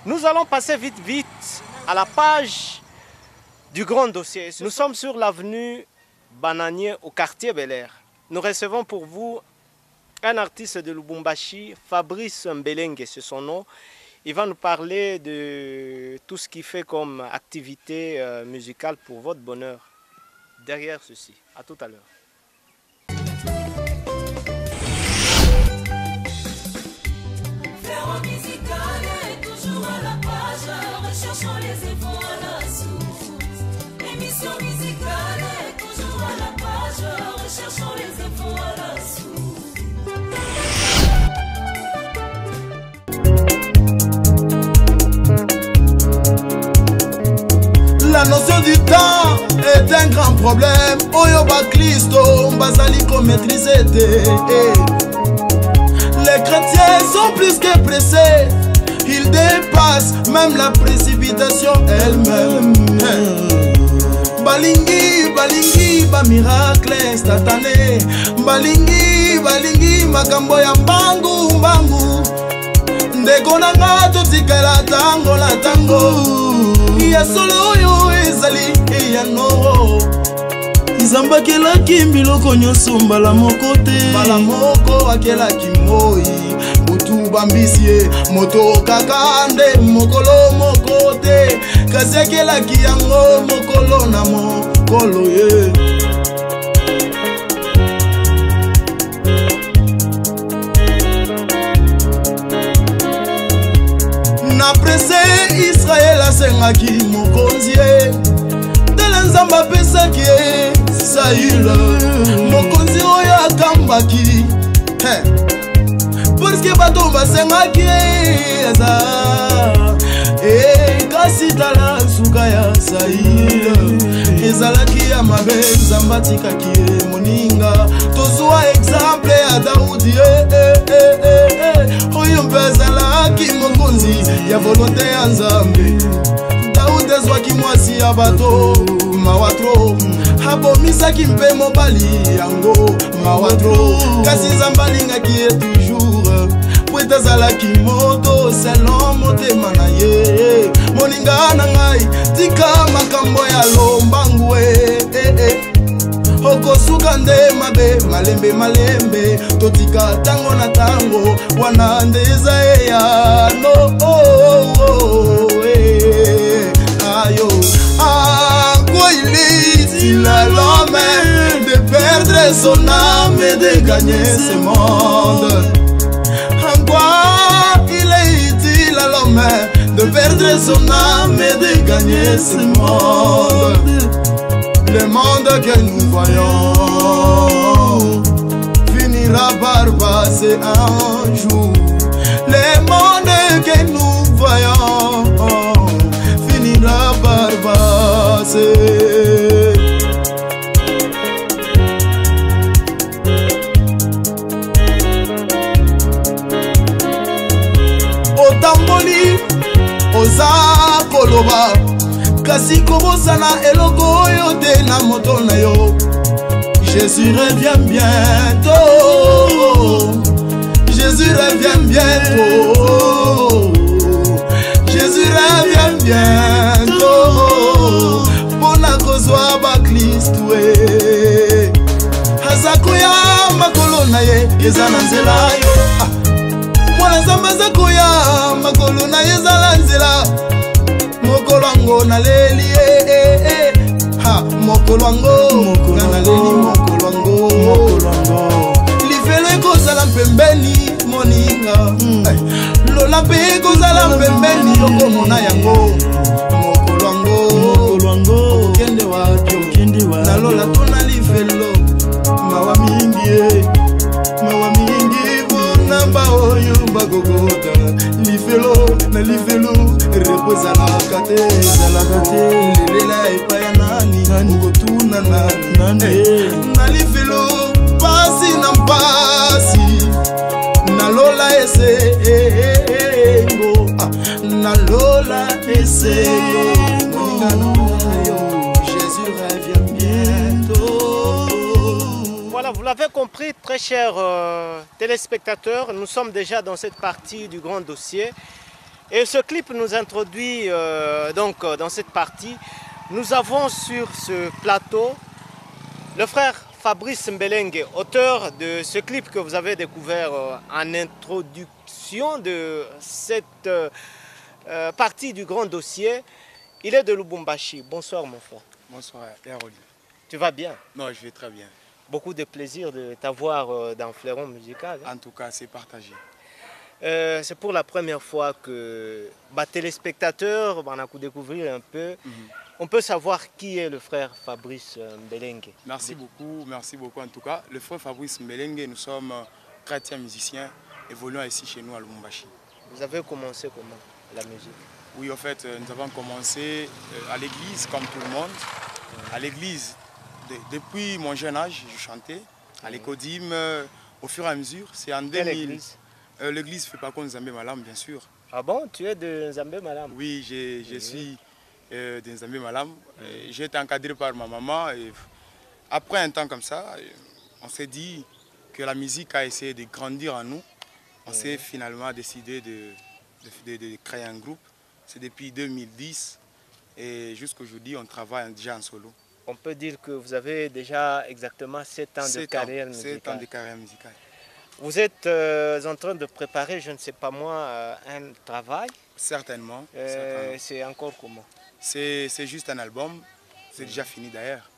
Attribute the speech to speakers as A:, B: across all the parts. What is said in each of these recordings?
A: Nous allons passer vite à la page du grand dossier. Nous sommes sur l'avenue Bananier au quartier Bel Air. Nous recevons pour vous un artiste de Lubumbashi, Fabrice Mbelenge, c'est son nom. Il va nous parler de tout ce qu'il fait comme activité musicale pour votre bonheur. Derrière ceci, à tout à l'heure.
B: Recherchons les infos à la source. Émission musicale est toujours à la page. Recherchons les infos à la source.
C: La notion du temps est un grand problème. Oyoba Christo, Basaliko maîtriser. Les chrétiens sont plus que pressés. Ils dépassent même la précipitation elle-même. Balingi, balingi, ba miracle instantané. Balingi, balingi, makambo ya mbangu, mbangu. Ndeko na ngato tikala tango la tango. Ya solo yo ezali ya no. Nzamba kelaki mbiloko nyonso mbala moko te. Mbala moko akelaki moi. Butu bambisie moto kakande mokolo moko te. Kasi akelaki yango mokolo na mokolo ye. Na presse Israel asengaki mokonzi ye. Tele nzamba pesaki ye Saïla mokonzi oyo akambaki. Parce que bato basengaki eza. Kasi tala suka ya Saïla ezalaki ya mabe nzamba tikaki ye moninga. Tozwa exemple ya Daudi oyo mpe azalaki mokonzi ya volonté ya Nzambe. Daudi azwaki mwasi ya bato mawatro. Abomisaki mpe mobali yango mawatro. Kasi Nzambe alingaki ye toujours po ete azalaki moto selon motema na ye. Moninga na ngai tika makambo ya lombangu okosuka nde mabe malembe malembe. Totika tango na tango wana nde eza ya no. Ayo quoi il est à l'homme de perdre son âme et de gagner ce monde. En quoi il est utile à l'homme de perdre son âme et de gagner ce monde. Le monde que nous voyons finira par passer un jour. Le monde que nous voyons finira par passer. Otamboli oza koloba kasi kobosana eloko oyo te na moto na yo. Jésus revient bientôt. Jésus revient bientôt. Jésus revient bientôt. Pona kozwa ba Kristo azakuya makolo na ye eza na nzela yo. Mwana Nzambe azakuya makolo na ye eza na nzela. Mokolo wango na leli mokolo wango na leli mokolo wango. Lifelo ekozala mpembeni moninga. Lola mpe ekozala mpembeni okomona yango. Mokolo wango okende wapi nalola tona lifelo. Mawa mingi mawa mingi bonamba oyo bagogota. Lifelo na lifelo reposala te lelela epaya nani ukotuna nani. Na lifelo pasi na mpasi nalola esengo. Nalola esengo. Jésus revient bientôt.
A: Voilà, vous l'avez compris, très chers téléspectateurs, nous sommes déjà dans cette partie du grand dossier. Et ce clip nous introduit dans cette partie. Nous avons sur ce plateau le frère Fabrice Mbelenge, auteur de ce clip que vous avez découvert en introduction de cette partie du grand dossier. Il est de Lubumbashi. Bonsoir mon frère.
C: Bonsoir, Héroldi.
A: Tu vas bien?
C: Non, je vais très bien.
A: Beaucoup de plaisir de t'avoir dans Fleuron Musical.
C: En tout cas, c'est partagé.
A: C'est pour la première fois que téléspectateurs vont découvrir un peu. On peut savoir qui est le frère Fabrice Mbelenge.
C: Merci beaucoup en tout cas. Le frère Fabrice Mbelenge, nous sommes chrétiens musiciens évoluant ici chez nous à Lubumbashi.
A: Vous avez commencé comment la musique?
C: Oui, en fait, nous avons commencé à l'église comme tout le monde. À l'église, depuis mon jeune âge, je chantais. À l'Écodim, au fur et à mesure, c'est en 2000.
A: Quelle église?
C: L'église fait pas contre Nzambé Malam, bien sûr.
A: Ah bon, tu es de Nzambé Malam?
C: Oui, je suis de Nzambé Malam. J'ai été encadré par ma maman. Et après un temps comme ça, on s'est dit que la musique a essayé de grandir en nous. On s'est finalement décidé de créer un groupe. C'est depuis 2010 et jusqu'aujourd'hui, on travaille déjà en solo.
A: On peut dire que vous avez déjà exactement 7 ans de carrière musicale.
C: 7 ans de carrière musicale.
A: Vous êtes en train de préparer, je ne sais pas moi, un travail.
C: Certainement.
A: C'est encore comment?
C: C'est juste un album. C'est déjà fini d'ailleurs.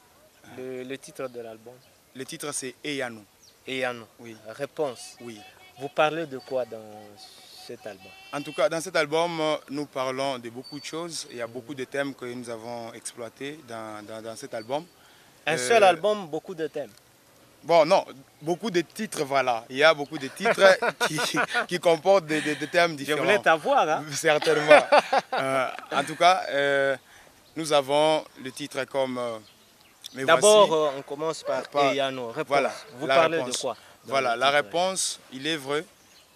A: Le titre de l'album?
C: Le titre c'est Eyano.
A: Eyano.
C: Oui.
A: Réponse.
C: Oui.
A: Vous parlez de quoi dans cet album?
C: En tout cas, dans cet album, nous parlons de beaucoup de choses. Il y a beaucoup de thèmes que nous avons exploités dans cet album.
A: Un seul album, beaucoup de thèmes?
C: Bon, non, beaucoup de titres, voilà. Il y a beaucoup de titres qui comportent des thèmes différents.
A: Je voulais t'avoir, hein?
C: Certainement. En tout cas, nous avons le titre comme...
A: D'abord, on commence par Eyano. Réponse.
C: Voilà,
A: vous parlez de quoi?
C: Voilà, la réponse, il est vrai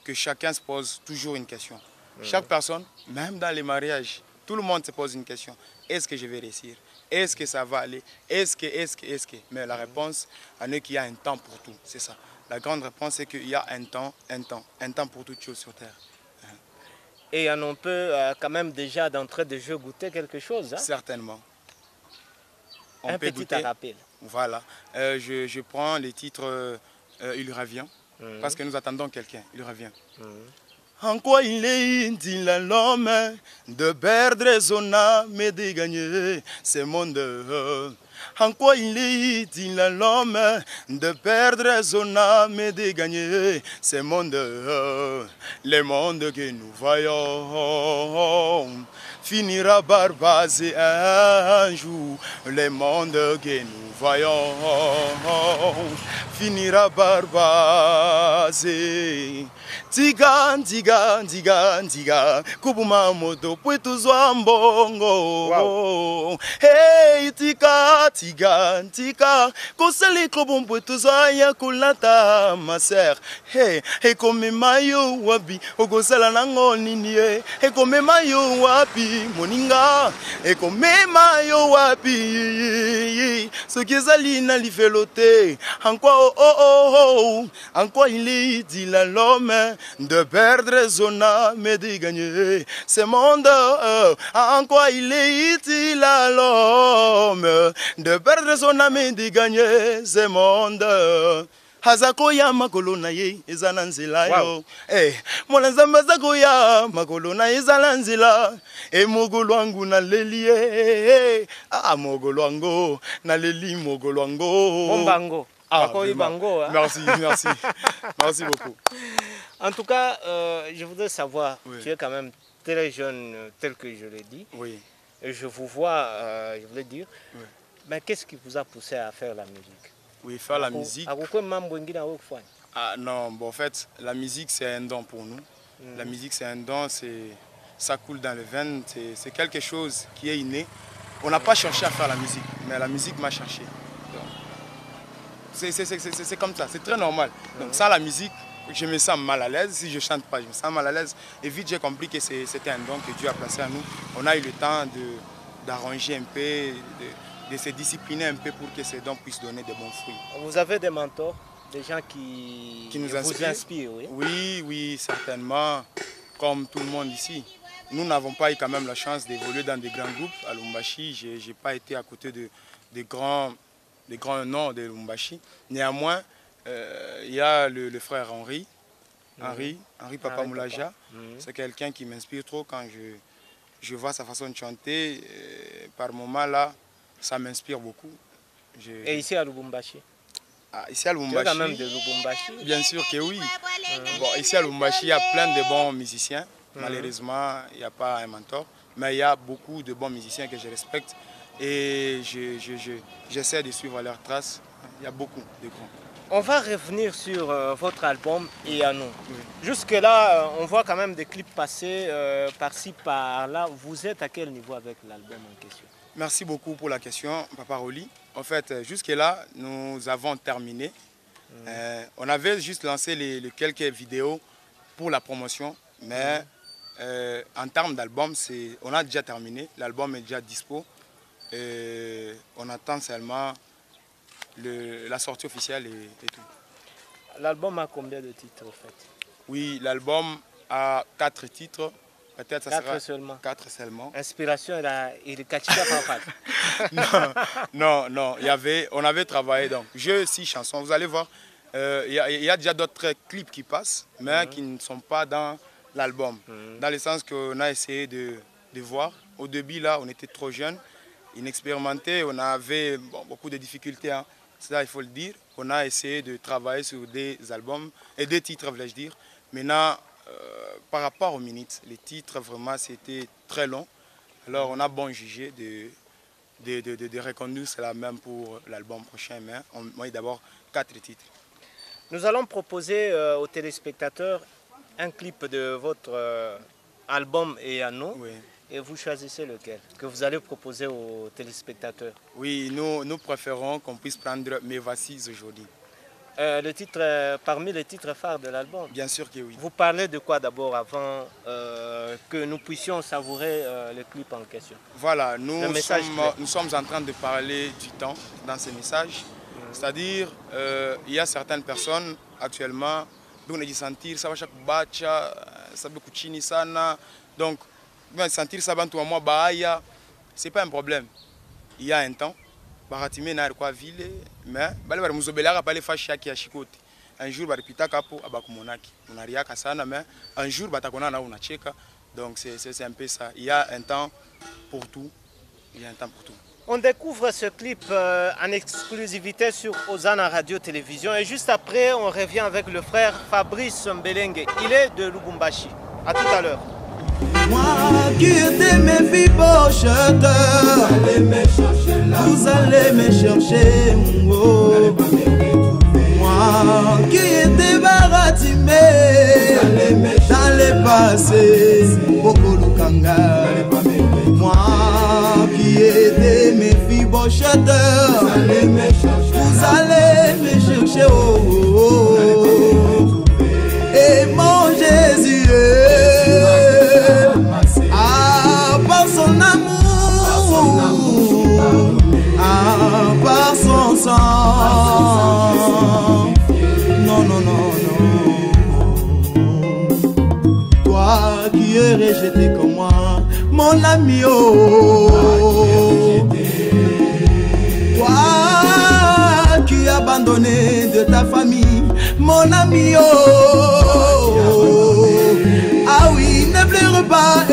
C: que chacun se pose toujours une question. Chaque personne, même dans les mariages, tout le monde se pose une question. Est-ce que je vais réussir? Est-ce que ça va aller? Est-ce que? Mais la réponse, en est qu'il y a un temps pour tout, c'est ça. La grande réponse, c'est qu'il y a un temps pour toutes choses sur Terre.
A: Et on peut quand même déjà d'entrée de jeu goûter quelque chose, hein?
C: Certainement.
A: Un petit rappel.
C: Voilà. Je prends les titres Il revient, parce que nous attendons quelqu'un. Il revient. En quoi il est utile à l'homme de perdre son âme et de gagner ce monde? En quoi il est utile à l'homme de perdre son âme et de gagner ce monde? Le monde que nous voyons finira par passer un jour. Le monde que nous voyons finira par passer. Tiga, tiga, tiga, tiga, kubuma moto pwetu zwa mbongo.
A: Wow.
C: Hey, tika, tiga, tika, koseli klobo pwetu zwa ya kulata maser. Hey, hey, kome mayo wabi, okosala nango nini ye. Hey, kome mayo wabi, moninga. Hey, kome mayo wabi, soki ezali na livelote. En quoi, oh, oh, oh, oh, en quoi il est dit à l'homme de perdre son âme et de gagner ce monde? En quoi il est utile à l'homme de perdre son âme et de gagner ce monde? Hazako ya makolo na ye ezala nzela yo. Mwana nzambe azako ya makolo na ye ezala nzela. Mogolo wangu na leli ye. Mogolo wangu na leli mogolo wangu.
A: Bombango. Bango, hein?
C: Merci, merci. Merci beaucoup.
A: En tout cas, je voudrais savoir, tu es quand même très jeune, tel que je l'ai dit.
C: Oui.
A: Et je vous vois, je voulais dire, mais qu'est-ce qui vous a poussé à faire la musique?
C: Oui, faire la musique. Ah non, bon, en fait, la musique c'est un don pour nous. La musique c'est un don, ça coule dans le veine, c'est quelque chose qui est inné. On n'a pas cherché à faire la musique, mais la musique m'a cherché. C'est comme ça, c'est très normal. Donc sans la musique, je me sens mal à l'aise. Si je ne chante pas, je me sens mal à l'aise. Et vite j'ai compris que c'était un don que Dieu a placé à nous. On a eu le temps d'arranger un peu, de se discipliner un peu pour que ces dons puissent donner de bons fruits.
A: Vous avez des mentors, des gens qui
C: nous
A: vous inspirent, oui?
C: Oui, oui, certainement, comme tout le monde ici.
D: nous n'avons pas eu quand même la chance d'évoluer dans des grands groupes à Lubumbashi. Je n'ai pas été à côté des grands noms de Lubumbashi. Néanmoins, il y a le frère Henri Papa Moulaja. C'est quelqu'un qui m'inspire trop quand je vois sa façon de chanter. Par moments là, ça m'inspire beaucoup.
A: Et ici à Lubumbashi?
D: Ici à Lubumbashi,
A: quand même de Lubumbashi?
D: Bien sûr que oui. Bon, ici à Lubumbashi, il y a plein de bons musiciens. Malheureusement, il n'y a pas un mentor. Mais il y a beaucoup de bons musiciens que je respecte. Et j'essaie de suivre leurs traces. Il y a beaucoup de grands.
A: On va revenir sur votre album et à nous. Oui. Jusque-là, on voit quand même des clips passer par-ci, par-là. Vous êtes à quel niveau avec l'album en question?
D: Merci beaucoup pour la question, Papa Roli. En fait, jusque-là, nous avons terminé. On avait juste lancé les quelques vidéos pour la promotion. Mais en termes d'album, on a déjà terminé. L'album est déjà dispo. On attend seulement la sortie officielle et tout. L'album a combien de titres en fait? Oui, l'album a 4 titres. Peut-être ça
A: 4
D: sera
A: seulement.
D: 4 seulement.
A: Inspiration et le Kachika
D: Non, on avait travaillé donc. J'ai 6 chansons. Vous allez voir, il y a déjà d'autres clips qui passent, mais qui ne sont pas dans l'album. Dans le sens qu'on a essayé de voir. Au début là, on était trop jeunes, inexpérimentés, on avait beaucoup de difficultés. Hein. Ça, il faut le dire. On a essayé de travailler sur des albums et des titres, voulais-je dire. Maintenant, par rapport aux minutes, les titres, vraiment, c'était très long. Alors, on a bon jugé de reconduire cela même pour l'album prochain. Mais on a d'abord 4 titres.
A: Nous allons proposer aux téléspectateurs un clip de votre album et à nous. Oui. Et vous choisissez lequel que vous allez proposer aux téléspectateurs?
D: Oui, nous préférons qu'on puisse prendre Mes Voici aujourd'hui.
A: Le titre, parmi les titres phares de l'album?
D: Bien sûr que oui.
A: Vous parlez de quoi d'abord avant que nous puissions savourer le clip en question?
D: Voilà, nous sommes en train de parler du temps dans ces messages. C'est-à-dire, il y a certaines personnes actuellement, donc on dit sentir ça va chaque bacha, ça va kuchini sana, donc sentir ça bantu moi baaya, c'est pas un problème. Il y a un temps, baratime na kwa ville, mais bale bale muzobelaka pale fashi qui a chikoti. Un jour baripita kapo abakumonaki. Unariaka sana mais un jour batakona na unacheka. Donc c'est un peu ça. Il y a un temps pour tout. Il y a un temps pour tout.
A: On découvre ce clip en exclusivité sur Ozana Radio-Télévision et juste après on revient avec le frère Fabrice Mbelenge. Il est de Lubumbashi. A tout à l'heure.
C: Moi qui étais mes fibocheteurs, vous allez me chercher, oh. Moi qui étais baratimé dans le passé, Bokolukanga. Moi qui étais mes fibocheteurs, vous allez me chercher, oh. Et mon Jésus, par son amour, par son sang. Non, non, non, non. Toi qui es rejeté comme moi, mon ami, oh. Toi qui es abandonné de ta famille, mon ami, oh. Ah oui, ne pleure pas,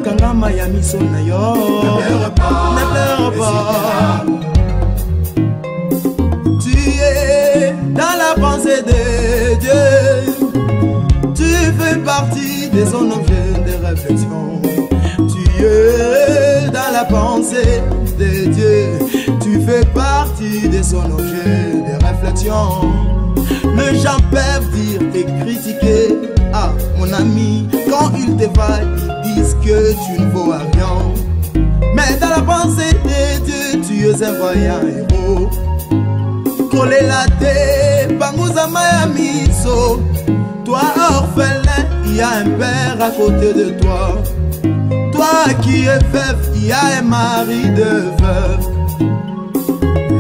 C: Kangama Yami Sonayo. Ne pleure pas. Tu es dans la pensée de Dieu. Tu fais partie de son objet de réflexion. Tu es dans la pensée de Dieu. Tu fais partie de son objet de réflexion. Les gens peuvent dire et critiquer. Ah, mon ami, quand ils te voient, ils disent que tu ne vaux rien. Mais dans la pensée de Dieu, tu es un voyant héros. Collé la tête, Bangouza Mayamiso. Toi, orphelin, il y a un père à côté de toi. Toi qui es veuf, il y a un mari de veuve.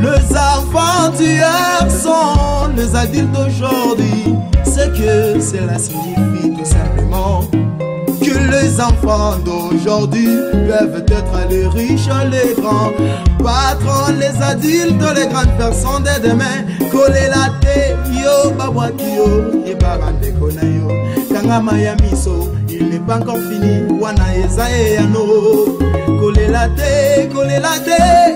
C: Les enfants d'hier sont les adultes d'aujourd'hui. ce que cela signifie tout simplement que les enfants d'aujourd'hui peuvent être les riches, les grands patrons, les adultes, les grandes personnes de demain. Coller la tête, yo, babwakio, et barandeko na yo. Kangama ya miso, il n'est pas encore fini. Wana ezae yano. Coller la tête,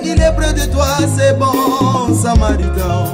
C: il est près de toi, c'est bon, Samaritain.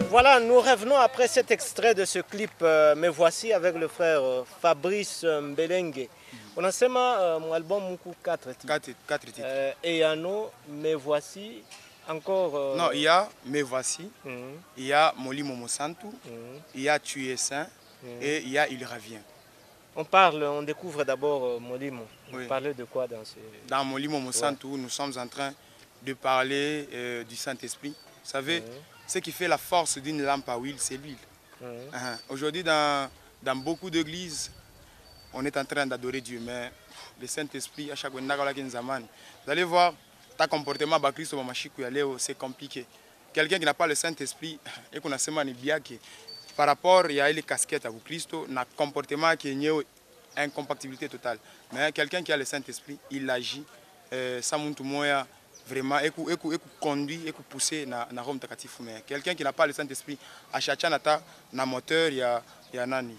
A: Voilà, nous revenons après cet extrait de ce clip Me Voici avec le frère Fabrice Mbelenge. On a seulement mon album Moukou 4 titres.
D: 4 titres.
A: Et il y a nous, Me Voici, encore...
D: Non, il y a Me Voici, il y a Moli Momo Santu, il y a Tu es saint et il y a Il revient.
A: On découvre d'abord Molimo. Vous
D: Oui.
A: parlez de quoi dans ce...
D: Dans Moli Momo Santu, nous sommes en train de parler du Saint-Esprit. Vous savez, ce qui fait la force d'une lampe à huile, c'est l'huile. Aujourd'hui, dans beaucoup d'églises, on est en train d'adorer Dieu, mais le Saint-Esprit, à chaque fois, vous allez voir, ta comportement, c'est compliqué. Quelqu'un qui n'a pas le Saint-Esprit, et qu'on a semaine bien que par rapport à les casquettes à vous, Christ, n'a comportement qui est une incompatibilité totale. Mais quelqu'un qui a le Saint-Esprit, il agit, ça monte moins. Vraiment, et conduit, et pousser na Rome takatif. Mais quelqu'un qui n'a pas le Saint-Esprit, à chaque na moteur, il y a nani.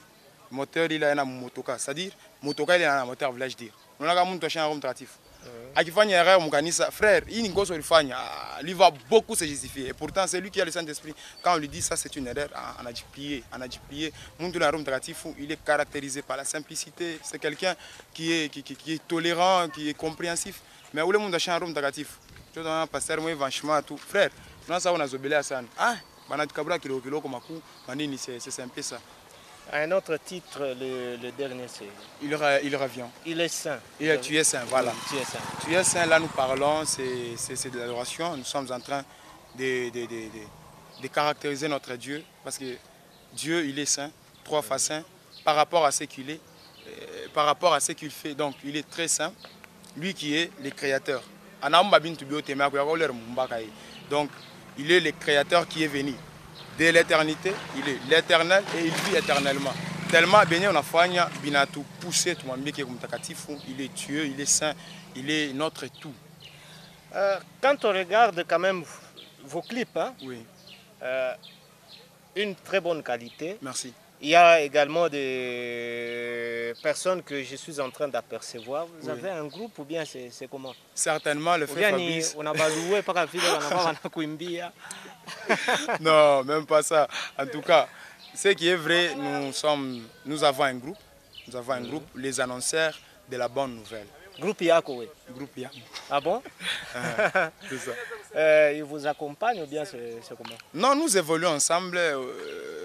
D: Moteur, il y a un motoka. C'est-à-dire, motoka, il y a un moteur, voulais-je dire. On a un monde qui Rome takatif. À qui fait une erreur, mon canissa, frère, il lui va beaucoup se justifier. Et pourtant, c'est lui qui a le Saint-Esprit. Quand on lui dit ça, c'est une erreur, on a dû plier. Monde na Rome takatif, il est caractérisé par la simplicité. C'est quelqu'un qui est tolérant, qui est compréhensif. Mais où le monde a changé Rome takatif? Pasteur moi franchement tout frère non ça on a zobelé à ça bana kabra kilo comme coup manini c'est un peu ça.
A: Un autre titre, le dernier c'est
D: il revient.
A: Il est saint.
D: Tu es saint, voilà.
A: Tu es saint.
D: Tu es saint, là nous parlons, c'est de l'adoration. Nous sommes en train de caractériser notre Dieu parce que Dieu il est saint, 3 fois saint par rapport à ce qu'il est, par rapport à ce qu'il fait. Donc il est très saint, lui qui est le créateur. Donc, il est le créateur qui est venu de l'éternité, il est l'éternel et il vit éternellement. Tellement, on a fait binatu poussé tout le monde qui est comme takatifou, il est Dieu, il est saint, il est notre tout.
A: Quand on regarde quand même vos clips, hein,
D: oui.
A: Une très bonne qualité.
D: Merci.
A: Il y a également des personnes que je suis en train d'apercevoir. Vous avez un groupe ou bien c'est comment?
D: Certainement, le frère Fabrice.
A: On a loué par la ville, on a
D: non, même pas ça. En tout cas, ce qui est vrai, nous avons un groupe. Nous avons un groupe, les annonceurs de la bonne nouvelle.
A: Groupe Yako, oui.
D: Groupe Yako.
A: Ah bon?
D: C'est ça.
A: Ils vous accompagnent ou bien c'est comment?
D: Non, nous évoluons ensemble.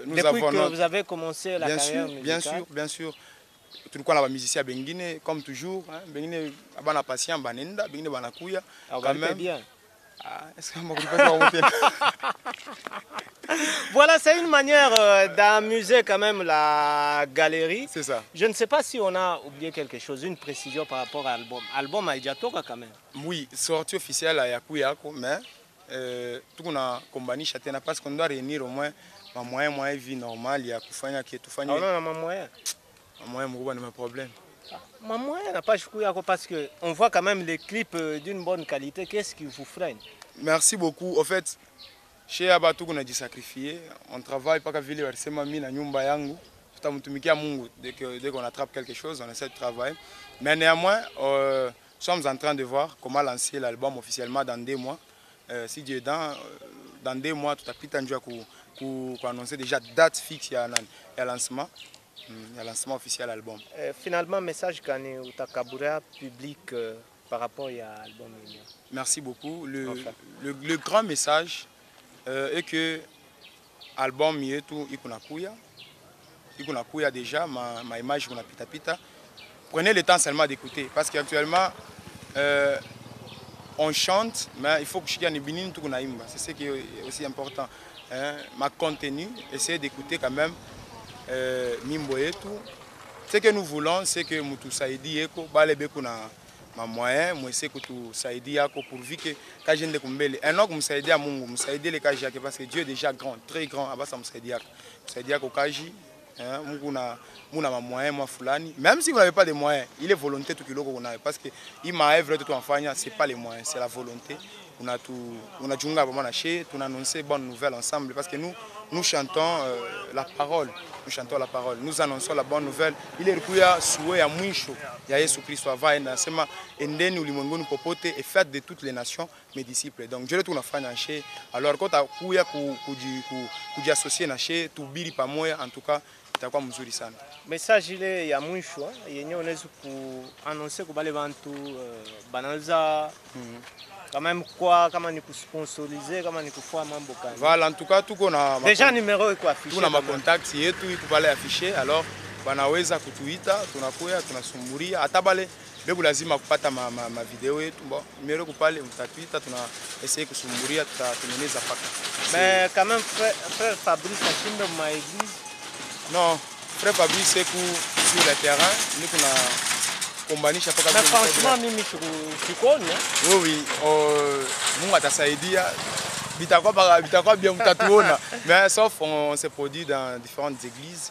A: Depuis que vous avez commencé la carrière musicale?
D: Bien sûr. Tout le monde est musicien Bengine, comme toujours. Bengine, abana patient, banenda, Bengine banakuya.
A: Quand même. Bien.
D: Est-ce que je
A: Voilà, c'est une manière d'amuser quand même la galerie.
D: C'est ça.
A: Je ne sais pas si on a oublié quelque chose, une précision par rapport à l'album. Album Aïdjatoka quand même.
D: Oui, sortie officielle à Yakuyako, mais tout le monde a compagnie Chatena parce qu'on doit réunir au moins un moyen de vie normale. Il y a Koufania qui est tout fani.
A: Ah non, non, moyen.
D: Moyen, moi, pas de problème.
A: Moi, n'a pas Yakuyako parce qu'on voit quand même les clips d'une bonne qualité. Qu'est-ce qui vous freine?
D: Merci beaucoup. En fait, chez Abatou, on a dit sacrifier. On travaille pas qu'à vivre avec ses mamies dans nyumba yangu. Dès qu'on attrape quelque chose, on essaie de travailler. Mais néanmoins, nous sommes en train de voir comment lancer l'album officiellement dans 2 mois. Si Dieu est dans 2 mois, tout à fait, pour annoncer déjà date fixe, il y a un lancement. Il y a un lancement officiel à l'album.
A: Finalement, message quand vous avez public par rapport à l'album.
D: Merci beaucoup. Le grand message est que l'album Yetu Ikunakuya, qu'on a couillé déjà, ma image qu'on a pita. Prenez le temps seulement d'écouter, parce qu'actuellement, on chante, mais il faut que je dise tout qu'on a. C'est ce qui est aussi important. Ma contenu, essayez d'écouter quand même Mimbo et tout. Ce que nous voulons, c'est que Moutou Saïdi Eko, Balebe Kuna, ma moyen, moi c'est que tout Saïdi Eko pourvu que quand je ne kumbele, un autre Moussaïdi à Mungu, Moussaïdi le Kaji, parce que Dieu est déjà grand, très grand, à bas Moussaïdi Eko. Moussaïdi Eko Kaji, Muna ma moyen, moi Fulani. Même si vous n'avez pas de moyens, il est volonté tout kilo qu'on a, parce que il m'a œuvré tout en faisant, c'est pas les moyens, c'est la volonté. On a Djunga vraiment lâché, on a annoncé bonne nouvelle ensemble, parce que nous chantons la parole. Nous chantons la parole, nous annonçons la bonne nouvelle. Il est recueilli souhait à Mouicho, il y a Jésus-Christ, et nous popote et fête de toutes les nations, mes disciples. Donc je retourne à Fanaché. Alors quand tu as associé Naché, tu biri pas moi, en tout cas, tu as quoi mzuri sana.
A: Message il est à Mouicho, il y a une pour annoncer que les gens banalza. Quand même quoi, comment nous sponsoriser, comment nous faire mambo.
D: Voilà, en tout cas, tout qu'on a.
A: Déjà numéro est quoi affiché.
D: Tout on a ma contact, si tout il peut aller afficher. Alors, banaweza kutuita, tunakuya, tunasumburia, atabale. Bebu lazima kupata ma vidéo yetu. Bon, numéro kupale, mtatuita, tuna essayer kusumburia, tutengeneza paka.
A: Mais quand même, frère Fabrice, achimbe ma église.
D: Non, frère Fabrice, c'est sur le terrain, nous qu'on a. Mais
A: franchement, mimi tu connais.
D: Oui, nous à Saïdia, bitakoua bien mutatuona. Mais sauf on s'est produit dans différentes églises.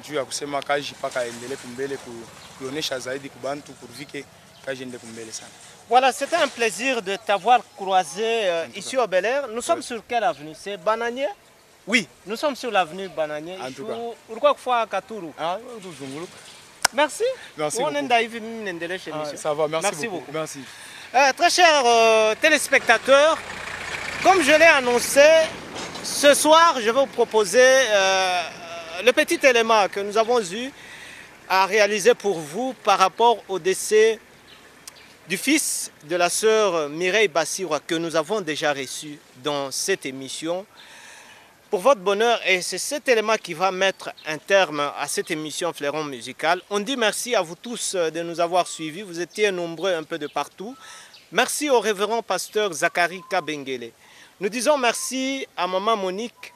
D: Dieu a kusema kaji paka endele kumbele kuonesha zaidi kubantu kurvike kaji endele kumbele sana.
A: Voilà, c'était un plaisir de t'avoir croisé ici au Bel Air. Nous sommes sur quelle avenue? C'est Bananier? Oui, nous sommes sur l'avenue Bananier.
D: En tout cas.
A: Pourquoi fois Katuru?
D: Ah,
A: merci.
D: Merci
A: beaucoup.
D: Ça va,
A: merci beaucoup.
D: Merci.
A: Très chers téléspectateurs, comme je l'ai annoncé, ce soir, je vais vous proposer le petit élément que nous avons eu à réaliser pour vous par rapport au décès du fils de la sœur Mireille Bassirwa que nous avons déjà reçu dans cette émission. Pour votre bonheur, et c'est cet élément qui va mettre un terme à cette émission Fleuron Musical. On dit merci à vous tous de nous avoir suivis. Vous étiez nombreux un peu de partout. Merci au révérend pasteur Zachary Kabengele. Nous disons merci à maman Monique.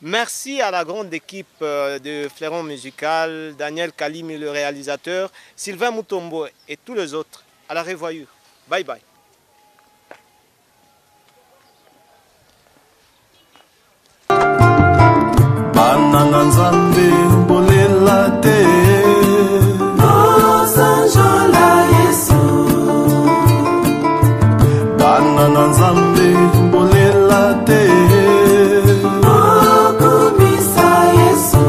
A: Merci à la grande équipe de Fleuron Musical, Daniel Kalimi le réalisateur, Sylvain Mutombo et tous les autres. À la revoyure. Bye bye.
C: Banana nzambe mbolela te Osanjola Yesu Banana nzambe mbolela te Okumisa Yesu.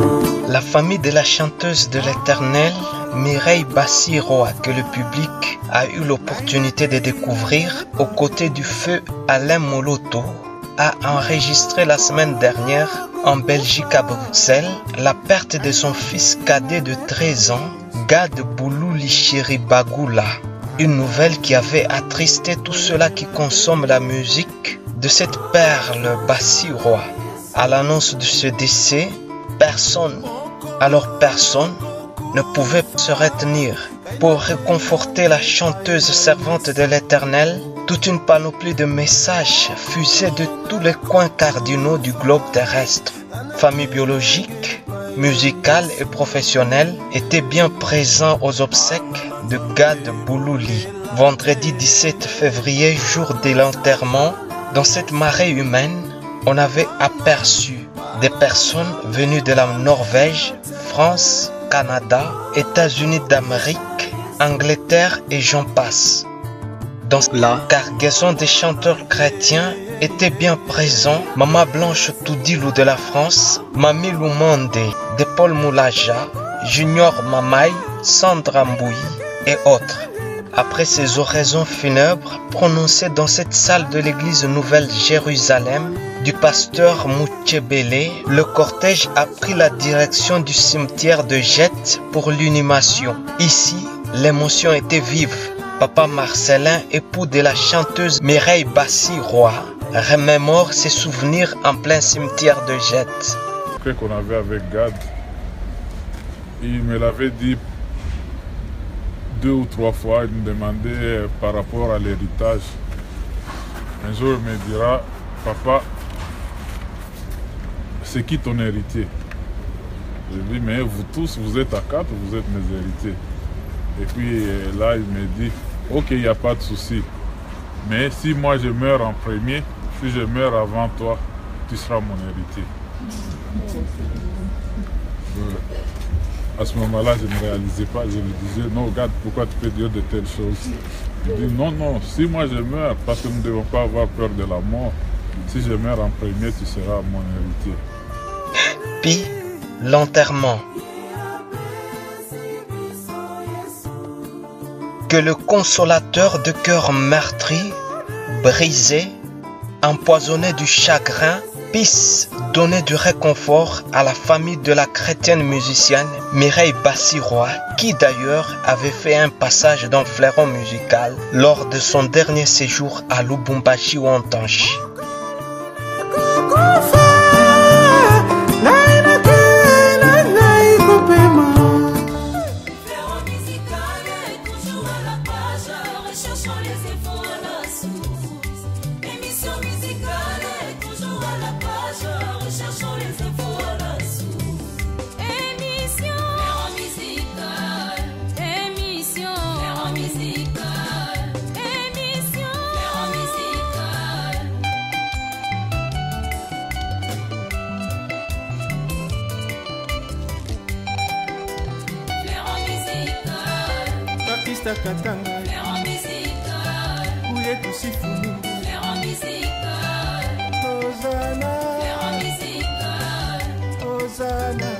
E: La famille de la chanteuse de l'Éternel, Mireille Bassirwa, que le public a eu l'opportunité de découvrir aux côtés du feu Alain Moloto, a enregistré la semaine dernière en Belgique à Bruxelles la perte de son fils cadet de 13 ans, Gad Boulouli Chiribagoula. Une nouvelle qui avait attristé tous ceux-là qui consomment la musique de cette perle Bassirwa. À l'annonce de ce décès, personne ne pouvait se retenir. Pour réconforter la chanteuse servante de l'Éternel, toute une panoplie de messages fusés de tous les coins cardinaux du globe terrestre. Famille biologique, musicale et professionnelle étaient bien présents aux obsèques de Gad Boulouli. Vendredi 17 février, jour de l'enterrement, dans cette marée humaine, on avait aperçu des personnes venues de la Norvège, France, Canada, États-Unis d'Amérique, Angleterre et j'en passe. Dans la cargaison des chanteurs chrétiens étaient bien présents Mama Blanche Toudilou de la France, Mami Lumande de Paul Moulaja, Junior Mamaï, Sandra Mbouyi et autres. Après ces oraisons funèbres prononcées dans cette salle de l'église Nouvelle-Jérusalem du pasteur Moutchebele, le cortège a pris la direction du cimetière de Jette pour l'inhumation. Ici, l'émotion était vive. Papa Marcelin, époux de la chanteuse Mireille Bassirwa, remémore ses souvenirs en plein cimetière de Jette.
F: Ce qu'on avait avec Gad, Il me l'avait dit 2 ou 3 fois, il me demandait par rapport à l'héritage. Un jour, il me dira, papa, c'est qui ton héritier? Je lui dis, mais vous tous, vous êtes à 4, vous êtes mes héritiers. Et puis là, il me dit, ok, il n'y a pas de souci. Mais si moi je meurs en premier, si je meurs avant toi, tu seras mon héritier. À ce moment-là, je ne réalisais pas, je lui disais, non, regarde, pourquoi tu peux dire de telles choses? Il dit, non, non, si moi je meurs, parce que nous ne devons pas avoir peur de la mort, si je meurs en premier, tu seras mon héritier.
E: Puis, l'enterrement. Que le consolateur de cœur meurtri, brisé, empoisonné du chagrin, puisse donner du réconfort à la famille de la chrétienne musicienne Mireille Bassirois, qui d'ailleurs avait fait un passage dans Fleuron musical lors de son dernier séjour à Lubumbashi ou Antanchi.
C: Katanga Ouye Tusifu Hosanna Hosanna